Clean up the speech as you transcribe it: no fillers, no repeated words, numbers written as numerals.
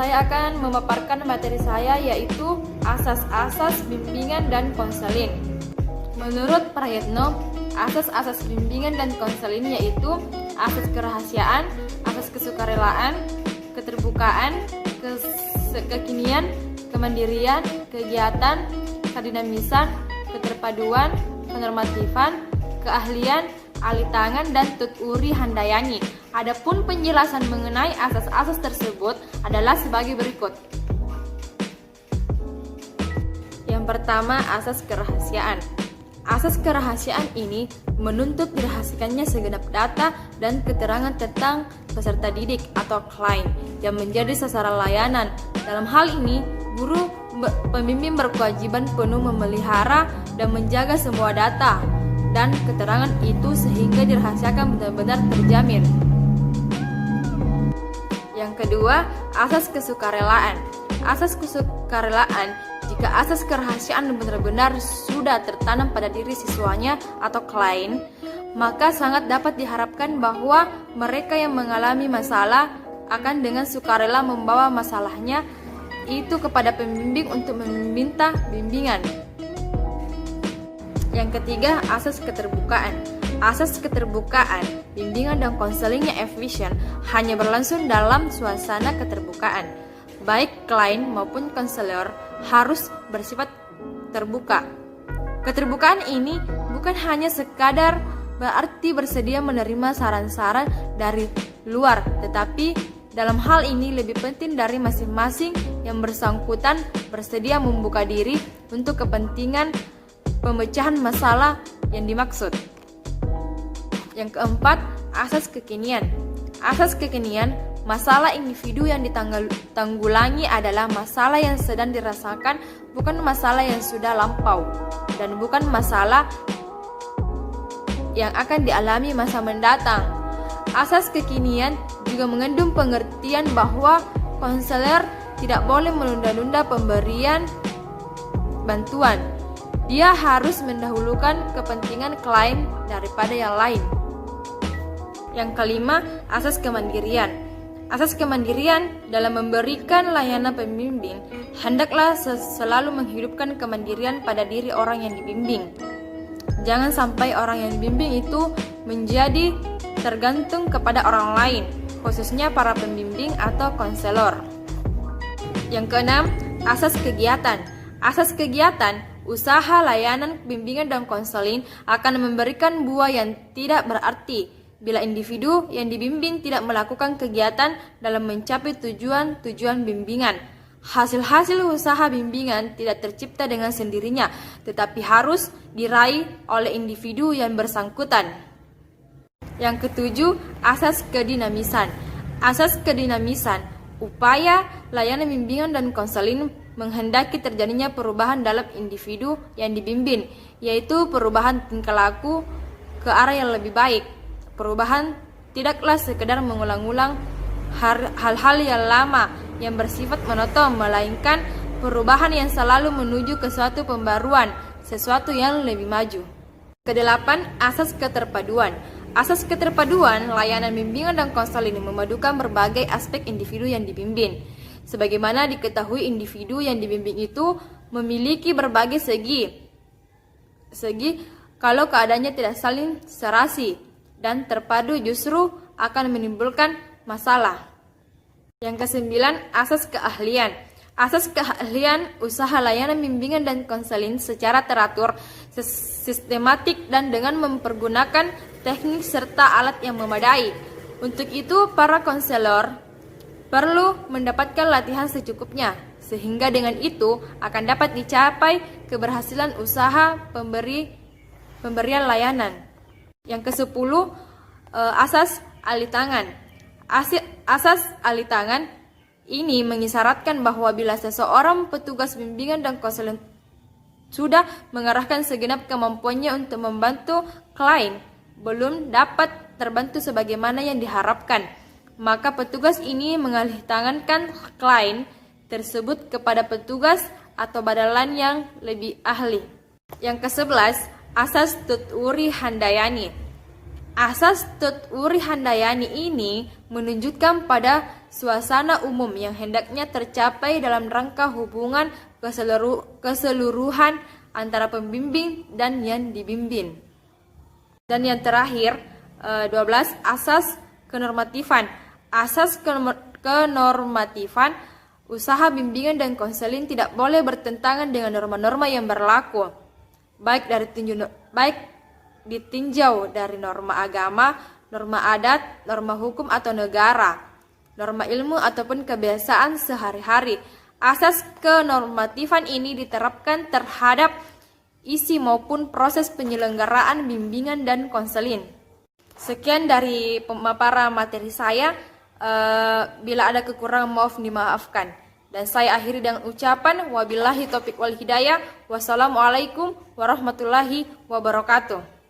saya akan memaparkan materi saya yaitu asas-asas bimbingan dan konseling. Menurut Prayitno, asas-asas bimbingan dan konseling yaitu asas kerahasiaan, asas kesukarelaan, keterbukaan, kekinian, kemandirian, kegiatan, kedinamisan, keterpaduan, penormatifan, keahlian, alih tangan, dan tuturi handayani. Adapun penjelasan mengenai asas-asas tersebut adalah sebagai berikut. Yang pertama, asas kerahasiaan. Asas kerahasiaan ini menuntut dirahasiakannya segenap data dan keterangan tentang peserta didik atau klien yang menjadi sasaran layanan. Dalam hal ini, guru pembimbing berkewajiban penuh memelihara dan menjaga semua data dan keterangan itu sehingga dirahasiakan benar-benar terjamin. Yang kedua, asas kesukarelaan. Asas kesukarelaan, jika asas kerahasiaan benar-benar sudah tertanam pada diri siswanya atau klien, maka sangat dapat diharapkan bahwa mereka yang mengalami masalah akan dengan sukarela membawa masalahnya itu kepada pembimbing untuk meminta bimbingan. Yang ketiga, asas keterbukaan. Asas keterbukaan, bimbingan dan konselingnya efisien hanya berlangsung dalam suasana keterbukaan. Baik klien maupun konselor harus bersifat terbuka. Keterbukaan ini bukan hanya sekadar berarti bersedia menerima saran-saran dari luar, tetapi dalam hal ini lebih penting dari masing-masing yang bersangkutan bersedia membuka diri untuk kepentingan pemecahan masalah yang dimaksud. Yang keempat, asas kekinian. Asas kekinian, masalah individu yang ditanggulangi adalah masalah yang sedang dirasakan, bukan masalah yang sudah lampau, dan bukan masalah yang akan dialami masa mendatang. Asas kekinian juga mengandung pengertian bahwa konselor tidak boleh menunda-nunda pemberian bantuan. Dia harus mendahulukan kepentingan klien daripada yang lain. Yang kelima, asas kemandirian. Asas kemandirian dalam memberikan layanan pembimbing hendaklah selalu menghidupkan kemandirian pada diri orang yang dibimbing. Jangan sampai orang yang dibimbing itu menjadi tergantung kepada orang lain, khususnya para pembimbing atau konselor. Yang keenam, asas kegiatan. Asas kegiatan, usaha layanan bimbingan dan konseling akan memberikan buah yang tidak berarti bila individu yang dibimbing tidak melakukan kegiatan dalam mencapai tujuan-tujuan bimbingan. Hasil-hasil usaha bimbingan tidak tercipta dengan sendirinya, tetapi harus diraih oleh individu yang bersangkutan. Yang ketujuh, asas kedinamisan. Asas kedinamisan, upaya layanan bimbingan dan konseling menghendaki terjadinya perubahan dalam individu yang dibimbing, yaitu perubahan tingkah laku ke arah yang lebih baik. Perubahan tidaklah sekedar mengulang-ulang hal-hal yang lama yang bersifat monoton, melainkan perubahan yang selalu menuju ke suatu pembaruan, sesuatu yang lebih maju. Kedelapan, asas keterpaduan. Asas keterpaduan, layanan bimbingan dan konseling memadukan berbagai aspek individu yang dibimbing. Sebagaimana diketahui, individu yang dibimbing itu memiliki berbagai segi kalau keadaannya tidak saling serasi dan terpadu justru akan menimbulkan masalah. Yang kesembilan, asas keahlian. Asas keahlian, usaha layanan bimbingan dan konseling secara teratur, sistematik dan dengan mempergunakan teknik serta alat yang memadai. Untuk itu, para konselor perlu mendapatkan latihan secukupnya, sehingga dengan itu akan dapat dicapai keberhasilan usaha pemberian layanan. Yang ke-10, asas alih tangan. Asas alih tangan ini mengisyaratkan bahwa bila seseorang petugas bimbingan dan konseling sudah mengerahkan segenap kemampuannya untuk membantu klien belum dapat terbantu sebagaimana yang diharapkan, maka petugas ini mengalihtangankan klien tersebut kepada petugas atau badan yang lebih ahli. Yang ke-11, asas tuturi handayani. Asas Tutwuri Handayani ini menunjukkan pada suasana umum yang hendaknya tercapai dalam rangka hubungan keseluruhan antara pembimbing dan yang dibimbing. Dan yang terakhir, 12, asas kenormatifan. Asas kenormatifan, usaha bimbingan dan konseling tidak boleh bertentangan dengan norma-norma yang berlaku, baik ditinjau dari norma agama, norma adat, norma hukum atau negara, norma ilmu ataupun kebiasaan sehari-hari. Asas kenormatifan ini diterapkan terhadap isi maupun proses penyelenggaraan bimbingan dan konseling. Sekian dari pemaparan materi saya. Bila ada kekurangan mohon dimaafkan. Dan saya akhiri dengan ucapan wabillahi taufiq wal hidayah. Wassalamualaikum warahmatullahi wabarakatuh.